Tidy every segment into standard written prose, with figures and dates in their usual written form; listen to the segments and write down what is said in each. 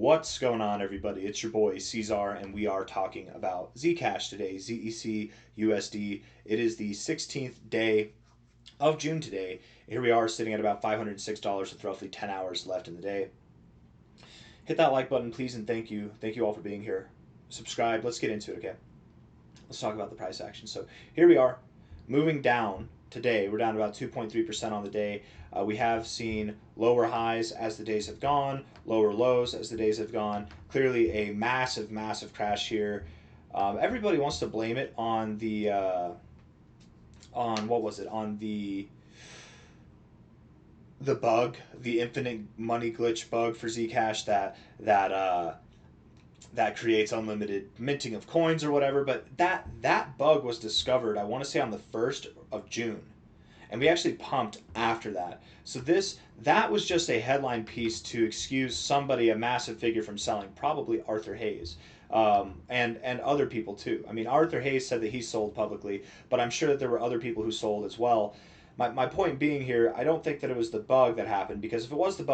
What's going on, everybody? It's your boy C-Zar, and we are talking about Zcash today, ZEC USD. It is the 16th day of June today. Here we are sitting at about $506 with roughly 10 hours left in the day. Hit that like button, please, and thank you. Thank you all for being here. Subscribe. Let's get into it, okay? Let's talk about the price action. So here we are, moving down today. We're down about 2.3% on the day. We have seen lower highs as the days have gone, lower lows as the days have gone. Clearly a massive, massive crash here. Everybody wants to blame it on the, on what was it? On the bug, the infinite money glitch bug for Zcash that creates unlimited minting of coins or whatever. But that bug was discovered, I want to say, on the 1st of June, and we actually pumped after that. So that was just a headline piece to excuse somebody, a massive figure, from selling, probably Arthur Hayes. And other people too. I mean, Arthur Hayes said that he sold publicly, but I'm sure that there were other people who sold as well. My point being here, I don't think that it was the bug that happened, because if it was the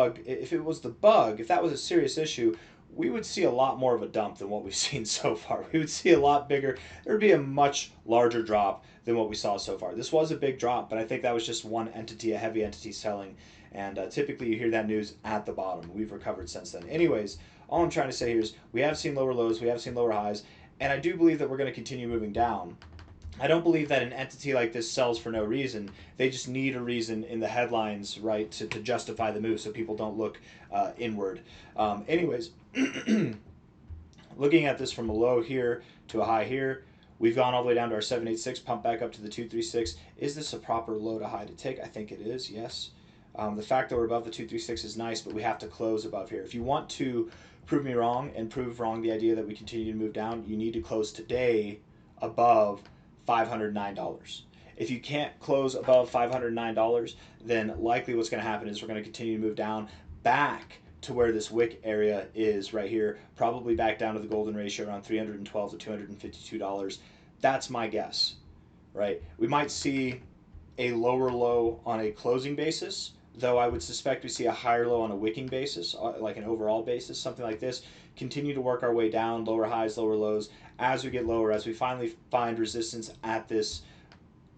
bug, if that was a serious issue, we would see a lot more of a dump than what we've seen so far. We would see a lot bigger. There would be a much larger drop than what we saw so far. This was a big drop, but I think that was just one entity, a heavy entity selling, and typically you hear that news at the bottom. We've recovered since then. Anyways, all I'm trying to say here is we have seen lower lows, we have seen lower highs, and I do believe that we're going to continue moving down. I don't believe that an entity like this sells for no reason. They just need a reason in the headlines, right, to justify the move so people don't look inward. Anyways, looking at this from a low here to a high here, we've gone all the way down to our 786, pump back up to the 236. Is this a proper low to high to take? I think it is, yes. The fact that we're above the 236 is nice, but we have to close above here. If you want to prove me wrong and prove wrong the idea that we continue to move down, you need to close today above $509. If you can't close above $509, then likely what's going to happen is we're going to continue to move down back to where this wick area is right here, probably back down to the golden ratio around $312 to $252. That's my guess, right? We might see a lower low on a closing basis, though I would suspect we see a higher low on a wicking basis, like an overall basis, something like this. Continue to work our way down, lower highs, lower lows. As we get lower, as we finally find resistance at this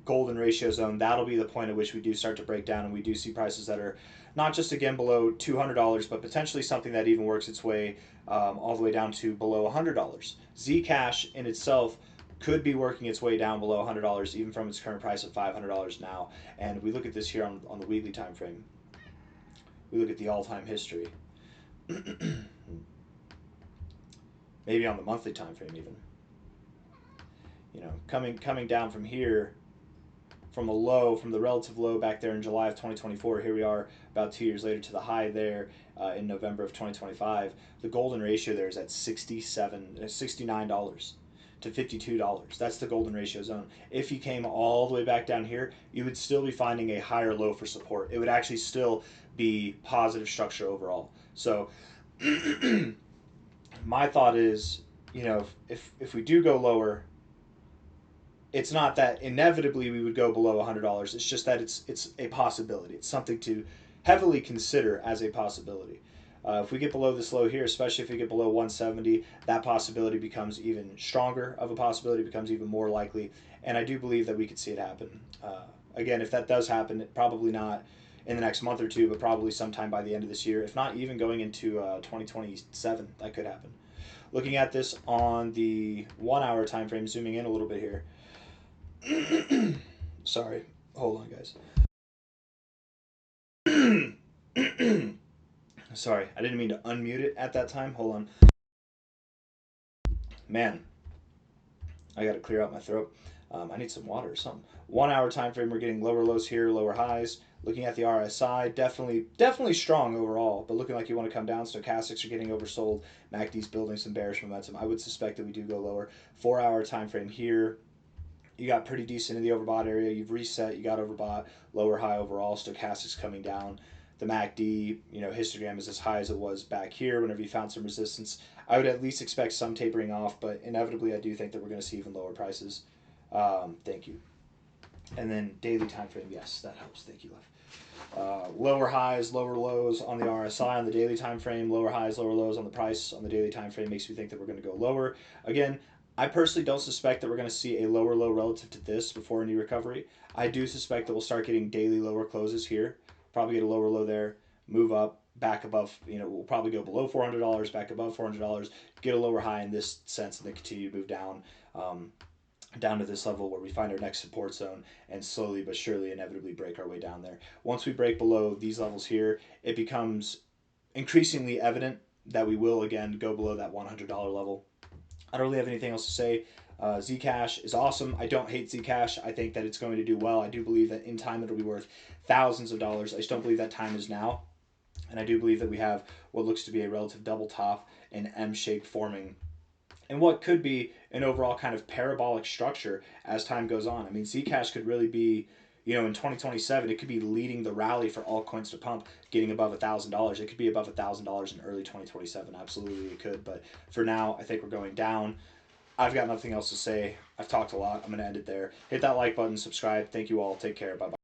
golden ratio zone, that'll be the point at which we do start to break down, and we do see prices that are not just, again, below $200, but potentially something that even works its way all the way down to below $100. Zcash in itself could be working its way down below $100, even from its current price of $500 now. And we look at this here on the weekly time frame. We look at the all-time history. Maybe on the monthly time frame even. You know, coming down from here, from a low, from the relative low back there in July of 2024, here we are about 2 years later to the high there in November of 2025. The golden ratio there is at $69 to $52. That's the golden ratio zone. If you came all the way back down here, you would still be finding a higher low for support. It would actually still be positive structure overall. So my thought is, you know, if we do go lower, it's not that inevitably we would go below $100. It's just that it's a possibility. It's something to heavily consider as a possibility. If we get below this low here, especially if we get below 170, that possibility becomes even stronger of a possibility, becomes even more likely, and I do believe that we could see it happen. Again, if that does happen, probably not in the next month or two, but probably sometime by the end of this year, if not even going into 2027, that could happen. Looking at this on the 1 hour time frame, zooming in a little bit here. Sorry, hold on, guys. Sorry, I didn't mean to unmute it at that time. Hold on. Man, I got to clear out my throat. I need some water or something. 1 hour time frame, we're getting lower lows here, lower highs. Looking at the RSI, definitely strong overall, but looking like you want to come down. Stochastics are getting oversold. MACD's building some bearish momentum. I would suspect that we do go lower. 4 hour time frame here. You got pretty decent in the overbought area. You've reset. You got overbought. Lower high overall. Stochastics coming down. The MACD, you know, histogram is as high as it was back here whenever you found some resistance. I would at least expect some tapering off, but inevitably I do think that we're going to see even lower prices. Thank you. And then daily time frame, yes, that helps. Thank you, love. Lower highs, lower lows on the RSI on the daily time frame, lower highs, lower lows on the price on the daily time frame makes me think that we're going to go lower. Again, I personally don't suspect that we're going to see a lower low relative to this before any recovery. I do suspect that we'll start getting daily lower closes here. Probably get a lower low there, move up, back above, we'll probably go below $400, back above $400, get a lower high in this sense, and then continue to move down. Down to this level where we find our next support zone and slowly but surely inevitably break our way down there. Once we break below these levels here, it becomes increasingly evident that we will again go below that $100 level. I don't really have anything else to say. Zcash is awesome. I don't hate Zcash. I think that it's going to do well. I do believe that in time it'll be worth thousands of dollars. I just don't believe that time is now. And I do believe that we have what looks to be a relative double top and M shape forming and what could be an overall kind of parabolic structure as time goes on. I mean, Zcash could really be, in 2027, it could be leading the rally for altcoins to pump, getting above $1,000. It could be above $1,000 in early 2027. Absolutely, it could. But for now, I think we're going down. I've got nothing else to say. I've talked a lot. I'm going to end it there. Hit that like button, subscribe. Thank you all. Take care. Bye bye.